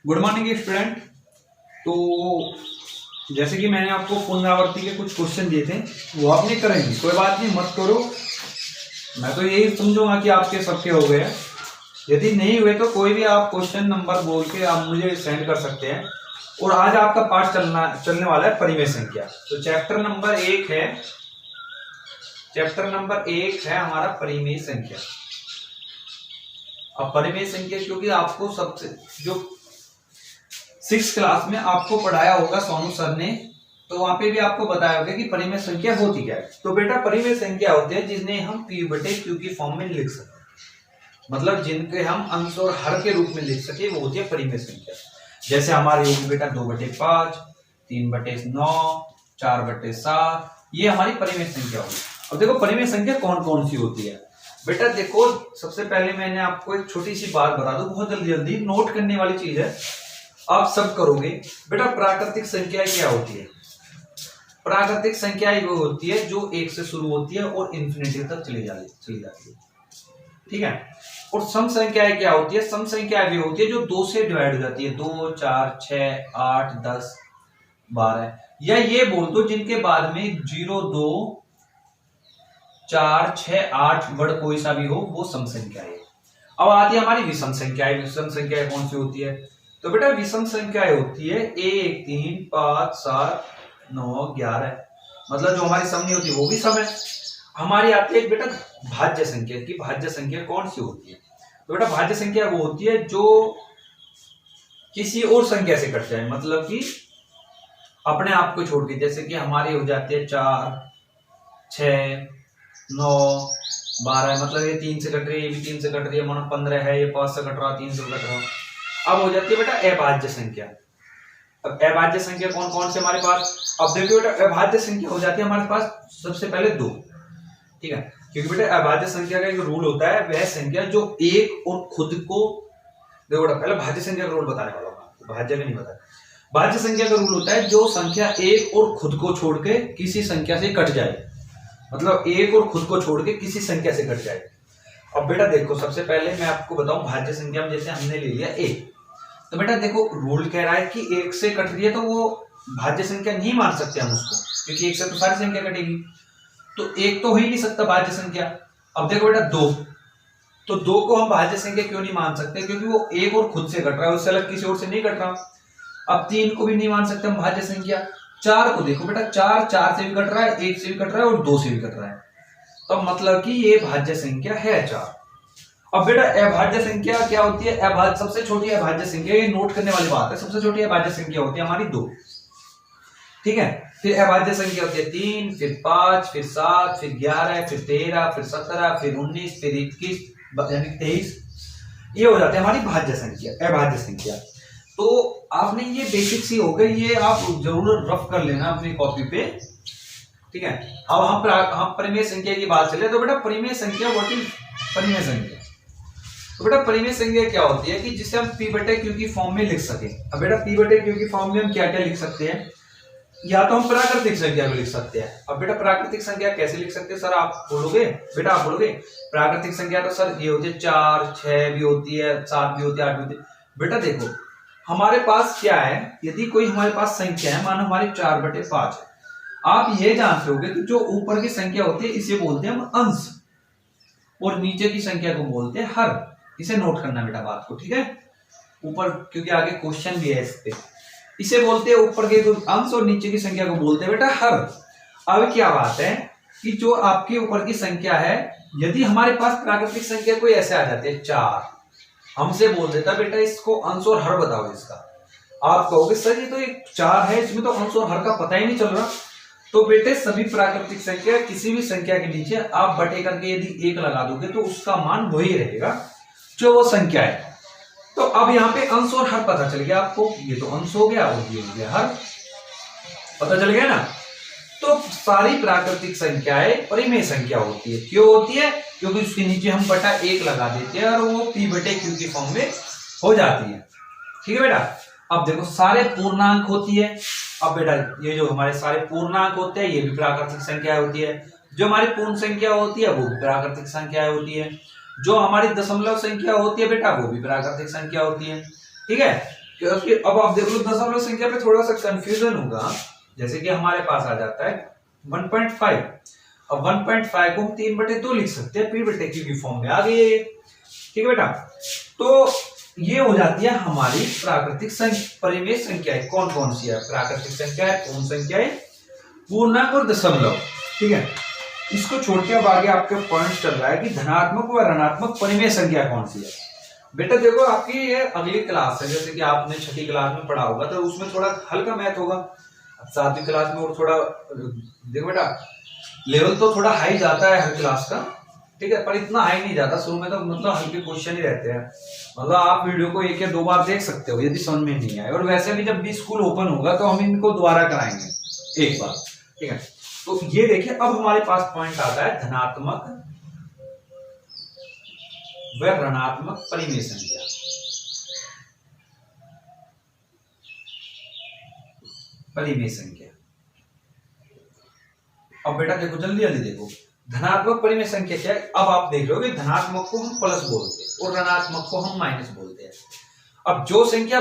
Good morning student. तो जैसे कि मैंने आपको पुनरावृत्ति के कुछ क्वेश्चन दिए थे वो आप नहीं करेंगे, कोई बात नहीं, मत करो। मैं तो यही समझूंगा कि आपके सबके हो गए। यदि नहीं हुए तो कोई भी आप क्वेश्चन नंबर बोल के आप मुझे सेंड कर सकते हैं। और आज आपका पाठ चलने वाला है परिमेय संख्या। तो चैप्टर नंबर एक है हमारा परिमेय संख्या। अब परिमेय संख्या क्योंकि आपको सबसे जो 6th क्लास में आपको पढ़ाया होगा सोनू सर ने, तो वहां पे भी आपको बताया होगा कि परिमेय संख्या होती क्या है। तो बेटा परिमेय संख्या होती है जिन्हें हम p बटे q की फॉर्म में लिख सकते हैं, मतलब जिनके हम अंश और हर के रूप में लिख सके वो होती है परिमेय संख्या। जैसे हमारी होगी बेटा 2/5, 3/9, 4/7, ये हमारी परिमेय संख्या होगी। अब देखो परिमेय संख्या कौन कौन सी होती है। बेटा देखो सबसे पहले मैंने आपको एक छोटी सी बात बता दूं, बहुत जल्दी जल्दी नोट करने वाली चीज है, आप सब करोगे। बेटा प्राकृतिक संख्याएं क्या होती है? प्राकृतिक संख्याएं वो होती है जो 1 से शुरू होती है और इंफिनिटी तक चली जाती है, ठीक है। और सम संख्याएं क्या होती है? सम संख्याएं भी होती है जो 2 से डिवाइड हो जाती है, 2, 4, 6, 8, 10, 12, या ये बोल दो जिनके बाद में 0, 2, 4, 6, 8 वर्ड कोई सा भी हो वो सम संख्याएं। अब आती है हमारी विषम संख्याएं। विषम संख्याएं कौन सी होती है? तो बेटा विषम संख्याएं होती है 1, 3, 5, 7, 9, 11, मतलब जो हमारी सम नहीं होती वो भी सम है। हमारी आती है बेटा भाज्य संख्या की। भाज्य संख्या कौन सी होती है? तो बेटा भाज्य संख्या वो होती है जो किसी और संख्या से कट जाए, मतलब कि अपने आप को छोड़ के, जैसे कि हमारी हो जाती है 4, 6, 9, 12, मतलब ये 3 से कट रही है, ये भी 3 से कट रही है, मानो 15 है, ये 5 से कट रहा, 3 से कट रहा। अब हो जाती है बेटा अभाज्य संख्या। अब अभाज्य संख्या कौन कौन से हमारे पास? अब देखिए बेटा अभाज्य संख्या हो जाती है हमारे पास सबसे पहले 2, ठीक है, क्योंकि बेटा अभाज्य संख्या का एक रूल होता है, वह संख्या जो एक और खुद को, देखो बेटा पहले भाज्य संख्या का रूल बताने वाला हूं आपको, भाज्य का नहीं बताया। भाज्य संख्या का रूल होता है जो संख्या एक और खुद को छोड़ के किसी संख्या से कट जाए, मतलब एक और खुद को छोड़ के किसी संख्या से कट जाए। अब बेटा देखो सबसे पहले मैं आपको बताऊं भाज्य संख्या में, जैसे हमने ले लिया 1, तो बेटा देखो रूल कह रहा है कि 1 से कट रही है तो वो भाज्य संख्या नहीं मान सकते हम उसको, क्योंकि 1 से तो सारी संख्या कटेगी, तो 1 तो हो ही नहीं सकता भाज्य संख्या। अब देखो बेटा 2, तो 2 को हम भाज्य संख्या क्यों नहीं मान सकते? क्योंकि वो एक और खुद से कट रहा है, उससे अलग किसी और से नहीं कट रहा। अब 3 को भी नहीं मान सकते हम भाज्य संख्या। 4 को देखो बेटा 4 से भी कट रहा है, 1 से भी कट रहा है और 2 से भी कट रहा है, तो मतलब कि ये भाज्य संख्या है 4। अब बेटा अभाज्य संख्या क्या होती है? अभाज्य सबसे छोटी अभाज्य संख्या, ये नोट करने वाली बात है, सबसे छोटी अभाज्य संख्या होती है हमारी 2, ठीक है। फिर अभाज्य संख्या होती है 3, फिर 5, फिर 7, फिर 11, फिर 13, फिर 17, फिर 19, फिर 21, यानी 23, ये हो जाती है हमारी भाज्य संख्या, अभाज्य संख्या। तो आपने ये बेसिक सी हो गई, ये आप जरूर रफ कर लेना अपनी कॉपी पे, ठीक है। अब हम परिमेय संख्या की बात चले, तो बेटा परिमेय संख्या व्हाट इज परिमेय संख्या? तो बेटा परिमेय संख्या क्या होती है कि जिसे हम p बटे q की फॉर्म में लिख सके। अब बेटा p बटे q की फॉर्म में हम क्या क्या लिख सकते हैं? या तो हम प्राकृतिक संख्या को लिख सकते हैं। अब बेटा प्राकृतिक संख्या कैसे लिख सकते हैं सर? आप बोलोगे, बेटा आप बोलोगे प्राकृतिक संख्या तो सर ये होती है 4, 6 भी होती है, 7 भी होती है, 8 भी होती है। बेटा देखो हमारे पास क्या है, यदि कोई हमारे पास संख्या है, मानो हमारी 4/5 है, आप ये जानते होगे कि जो ऊपर की संख्या होती है इसे बोलते हैं हम अंश, और नीचे की संख्या को बोलते हैं हर। इसे नोट करना बेटा बात को, ठीक है, ऊपर, क्योंकि आगे क्वेश्चन भी है इस पे। इसे बोलते हैं ऊपर के अंश और नीचे की संख्या को बोलते हैं बेटा हर। अब क्या बात है कि जो आपके ऊपर की संख्या है, यदि हमारे पास प्राकृतिक संख्या कोई ऐसे आ जाती है 4, हमसे बोल देता बेटा इसको अंश और हर बताओ इसका। आप कहोगे सर ये तो एक 4 है, इसमें तो अंश और हर का पता ही नहीं चल रहा। तो बेटे सभी प्राकृतिक संख्या किसी भी संख्या के नीचे आप बटे करके यदि 1 लगा दोगे तो उसका मान वही रहेगा जो वो संख्या है। तो अब यहाँ पे अंश और हर पता चल गया आपको, ये तो अंश हो गया और ये हो गया हर, पता चल गया ना। तो सारी प्राकृतिक संख्याएं परिमेय संख्या होती है। क्यों होती है? क्योंकि उसके नीचे हम बटा 1 लगा देते हैं और वो p बटे q की फॉर्म में हो जाती है, ठीक है बेटा। अब देखो सारे पूर्णांक होती है। अब बेटा ये जो हमारे सारे पूर्णांक होते हैं ये भी प्राकृतिक संख्या होती है, जो हमारी पूर्ण संख्या होती है वो भी प्राकृतिक संख्या होती है, जो हमारी दशमलव संख्या होती है बेटा वो भी प्राकृतिक संख्या होती है, ठीक है। क्योंकि अब आप देख लो दशमलव संख्या पे थोड़ा सा कंफ्यूजन होगा। जैसे कि हमारे पास आ जाता है 1.5। अब 1.5 को हम 3/2 लिख सकते हैं, p/q की फॉर्म में आ गई है। ठीक है बेटा, तो ये हो जाती है हमारी प्राकृतिक परिमेय संख्याएं। कौन कौन सी है प्राकृतिक संख्याएं, कौन संख्याएं, पूर्णांक और दशमलव। ठीक है, इसको छोड़ के अब आगे आपके पॉइंट चल रहा है कि धनात्मक व ऋणात्मक परिमेय संख्या कौन सी है। बेटा देखो, आपकी ये अगली क्लास है, जैसे कि आपने 6ठी क्लास में पढ़ा होगा तो उसमें थोड़ा हल्का मैथ होगा। 7वीं क्लास में और थोड़ा देखो बेटा, लेवल तो थोड़ा हाई जाता है हर क्लास का। ठीक है, पर इतना हाई नहीं जाता शुरू में, तो मतलब हल्के क्वेश्चन ही रहते हैं। मतलब आप वीडियो को 1 या 2 बार देख सकते हो यदि समझ में नहीं आए। और वैसे भी जब भी स्कूल ओपन होगा तो हम इनको दोबारा कराएंगे एक बार। ठीक है, तो ये देखिए, अब हमारे पास पॉइंट आता है धनात्मक व ऋणात्मक परिमेय संख्या। परिमेय संख्या, अब बेटा देखो जल्दी जल्दी देखो, धनात्मक परिमेय संख्या क्या है। अब आप देख रहे हो कि धनात्मक को हम प्लस बोलते हैं और ऋणात्मक को हम माइनस बोलते हैं। अब जो संख्या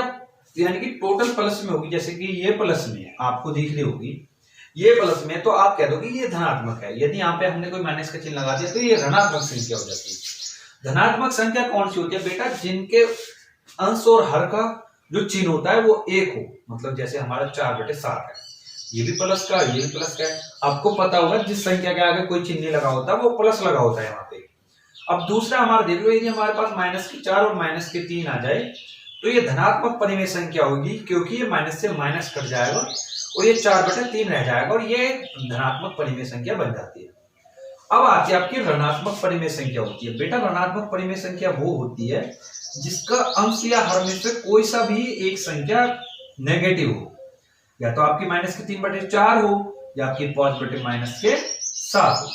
यानी कि टोटल प्लस में होगी, जैसे कि ये प्लस में है, आपको दिख रही होगी ये प्लस में, तो आप कह दो कि ये धनात्मक है। यदि यहाँ पे हमने कोई माइनस का चिन्ह लगा दिया तो ये ऋणात्मक संख्या हो जाती है। धनात्मक संख्या कौन सी होती है बेटा, जिनके अंश और हर का जो चिन्ह होता है वो एक हो। मतलब जैसे हमारा 4/7 है, ये भी प्लस का, ये भी प्लस का है। आपको पता होगा जिस संख्या के आगे कोई चिन्ह लगा होता है वो प्लस लगा होता है यहाँ पे। अब दूसरा हमारा देख लो, यदि हमारे पास -4 और -3 आ जाए तो ये धनात्मक परिमेय संख्या होगी, क्योंकि ये माइनस से माइनस कट जाएगा और ये 4/3 रह जाएगा और ये धनात्मक परिमेय संख्या बन जाती है। अब आती है आपकी ऋणात्मक परिमेय संख्या होती है। बेटा ऋणात्मक परिमेय संख्या वो होती है जिसका अंश या हर में से कोई सा भी एक संख्या नेगेटिव हो, या तो आपकी -3/4 हो या आपकी 5/-7 हो,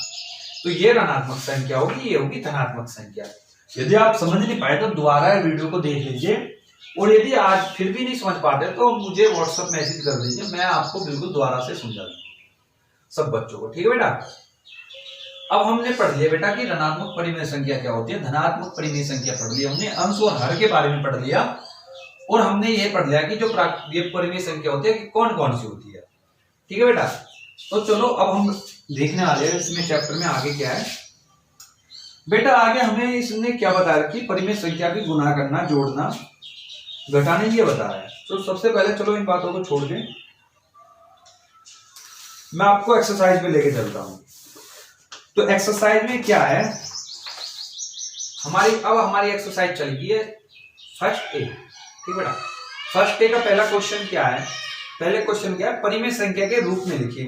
तो ये ऋणात्मक संख्या होगी, ये होगी धनात्मक संख्या। यदि आप समझ नहीं पाए तो दोबारा वीडियो को देख लीजिए, और यदि आज फिर भी नहीं समझ पाते तो मुझे व्हाट्सएप मैसेज कर दीजिए, मैं आपको बिल्कुल दोबारा से समझा दूंगा सब बच्चों को। ठीक है बेटा, अब हमने पढ़ लिया बेटा कि ऋणात्मक परिमेय संख्या क्या होती है, धनात्मक परिमेय संख्या पढ़ लिया हमने, अंश और हर के बारे में पढ़ लिया, और हमने ये पढ़ लिया कि जो ये परिमेय संख्या होती है कि कौन कौन सी होती है। ठीक है बेटा, तो चलो अब हम देखने वाले हैं इसमें चैप्टर में आगे क्या है। बेटा आगे हमें इसने क्या बताया कि परिमेय संख्या की गुणा करना, जोड़ना, घटाने ये बताया है। तो सबसे पहले चलो इन बातों को छोड़ दें, मैं आपको एक्सरसाइज में लेके चलता हूं। तो एक्सरसाइज में क्या है हमारी, अब हमारी एक्सरसाइज चल गई है फर्स्ट ए। ठीक बेटा, फर्स्ट ए का पहला क्वेश्चन क्या है, पहले क्वेश्चन क्या है, परिमेय संख्या के रूप में लिखिए।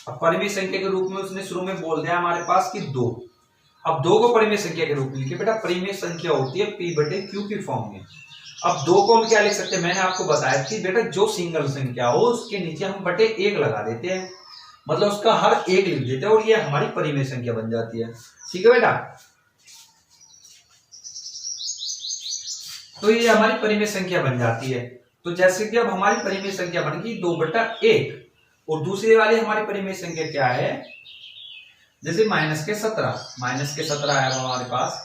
अब परिमेय संख्या के रूप में उसने शुरू में बोल दिया हमारे पास कि 2। अब 2 को परिमेय संख्या के रूप में लिखिए। बेटा परिमेय संख्या होती है p/q की फॉर्म में। अब 2 को हम क्या लिख सकते हैं, मैंने आपको बताया कि बेटा जो सिंगल संख्या हो उसके नीचे हम /1 लगा देते हैं, मतलब उसका हर एक लिख देते हैं और ये हमारी परिमेय संख्या बन जाती है। ठीक है बेटा, तो ये हमारी परिमेय संख्या बन जाती है। तो जैसे कि अब हमारी परिमेय संख्या बन गई 2/1, और दूसरी वाली हमारी परिमेय संख्या क्या है, जैसे -17 है हमारे पास।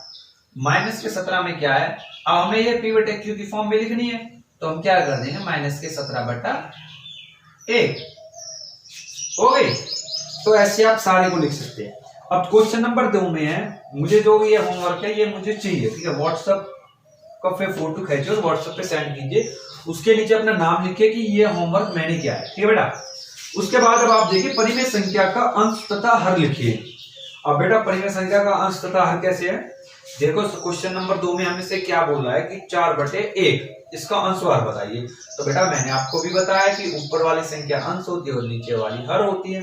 -17 में क्या है, अब हमें ये p/q की फॉर्म में लिखनी है, तो हम क्या कर देंगे, -17/1 हो गई। तो ऐसे आप सारे को लिख सकते हैं। अब क्वेश्चन नंबर 2 में है, मुझे जो ये होमवर्क है ये मुझे चाहिए। ठीक है, व्हाट्सएप का फोटो खींचे और व्हाट्सएप पे सेंड कीजिए, उसके नीचे अपना नाम लिखिए कि ये होमवर्क मैंने किया है। ठीक है बेटा, उसके बाद अब आप देखिए परिमेय संख्या का अंश तथा हर लिखिए। अब बेटा परिमेय संख्या का अंश तथा हर कैसे है, देखो क्वेश्चन नंबर 2 में हमसे क्या बोल रहा है कि 4/1, इसका अंश और हर बताइए। तो बेटा मैंने आपको भी बताया कि ऊपर वाली संख्या अंश होती है और नीचे वाली हर होती है।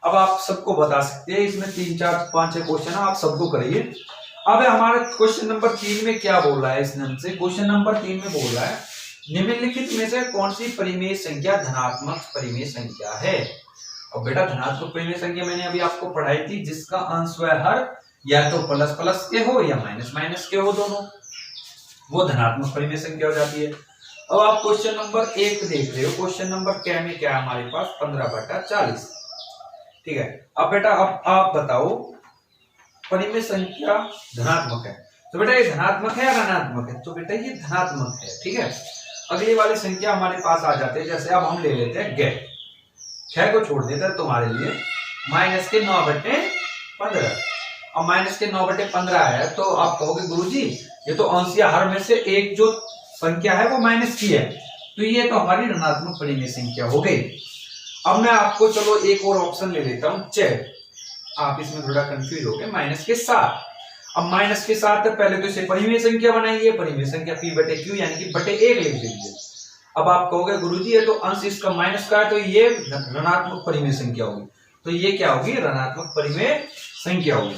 अब आप सबको बता सकते हैं, इसमें 3, 4, 5, 6 क्वेश्चन है, आप सबको करिए। अब हमारे क्वेश्चन नंबर 3 में क्या बोल रहा है, इसने हमसे क्वेश्चन नंबर 3 में बोल रहा है निम्नलिखित में से कौन सी परिमेय संख्या धनात्मक परिमेय संख्या है। और बेटा धनात्मक परिमेय संख्या मैंने अभी आपको पढ़ाई थी, जिसका अंश व हर या तो प्लस प्लस के हो या माइनस माइनस के हो, दोनों, वो धनात्मक परिमेय संख्या हो जाती है। अब आप क्वेश्चन नंबर 1 देख रहे हो, क्वेश्चन नंबर क्या में क्या है हमारे पास, 15/40। ठीक है, अब बेटा अब आप बताओ परिमेय संख्या धनात्मक है, तो बेटा ये धनात्मक है या ऋणात्मक है, तो बेटा ये धनात्मक है। ठीक है, अगली वाली संख्या हमारे पास आ जाते हैं, जैसे अब हम ले लेते हैं 6 को छोड़ देते हैं तुम्हारे लिए, -9/15। अब -9/15 है तो आप कहोगे गुरुजी ये तो अंश या हर में से एक जो संख्या है वो माइनस की है, तो ये तो हमारी ऋणात्मक परिमेय संख्या हो गई। अब मैं आपको चलो एक और ऑप्शन ले लेता हूं, चेक, आप इसमें थोड़ा कंफ्यूज हो गए, -7। अब -7 पहले तो इसे परिमेय संख्या बनाइए, परिमेय संख्या P/Q यानी कि बटे 1 लिख दीजिए। अब आप कहोगे गुरुजी ये तो अंश इसका माइनस का है, तो ये ऋणात्मक परिमेय संख्या होगी, तो ये क्या होगी, ऋणात्मक परिमेय संख्या होगी।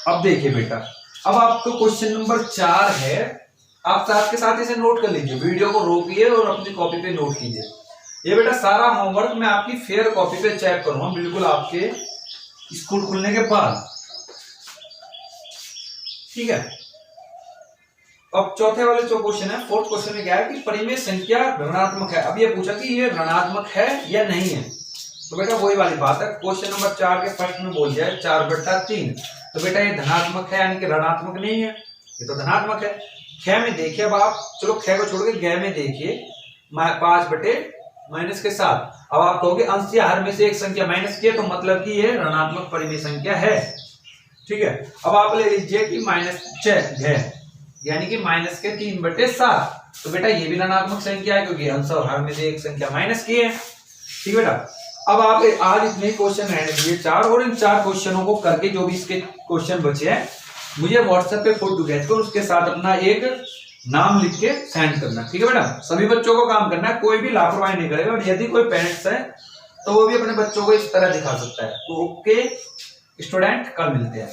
अब देखिए बेटा, अब आपको क्वेश्चन नंबर 4 है, आप साथ के साथ इसे नोट कर लीजिए, वीडियो को रोकिए और अपनी कॉपी पे नोट कीजिए। ये बेटा सारा होमवर्क मैं आपकी फेयर कॉपी पे चेक करूंगा बिल्कुल आपके स्कूल खुलने के बाद, ठीक है। अब चौथे वाले जो क्वेश्चन है, फोर्थ क्वेश्चन में क्या है कि परिमेय संख्या ऋणात्मक है। अब ये पूछा कि ये ऋणात्मक है या नहीं है, तो बेटा वही वाली बात है, क्वेश्चन नंबर 4 के फर्स्ट में बोल दिया है 4/3, तो बेटा ये धनात्मक है यानी कि ऋणात्मक नहीं है, ये तो धनात्मक है। 6 में देखिए, अब आप चलो 6 को छोड़ के ग में देखिए, 5/-7। अब आप कहोगे अंश या हर में से एक संख्या माइनस की है, तो मतलब कि ये ऋणात्मक परिमेय संख्या है, ठीक है। अब आप ले लीजिए कि -6 यानी कि -3/7, तो बेटा ये भी ऋणात्मक संख्या है क्योंकि अंश और हर में से एक संख्या माइनस की है, ठीक है बेटा। अब आप आज इतने क्वेश्चन रहने दिए 4, और इन 4 क्वेश्चनों को करके जो भी इसके क्वेश्चन बचे हैं मुझे व्हाट्सएप पे फोटो भेज कर उसके साथ अपना एक नाम लिख के सेंड करना, ठीक है बेटा। सभी बच्चों को काम करना है, कोई भी लापरवाही नहीं करेगा, और यदि कोई पेरेंट्स है तो वो भी अपने बच्चों को इस तरह दिखा सकता है। तो ओके स्टूडेंट, कल मिलते हैं।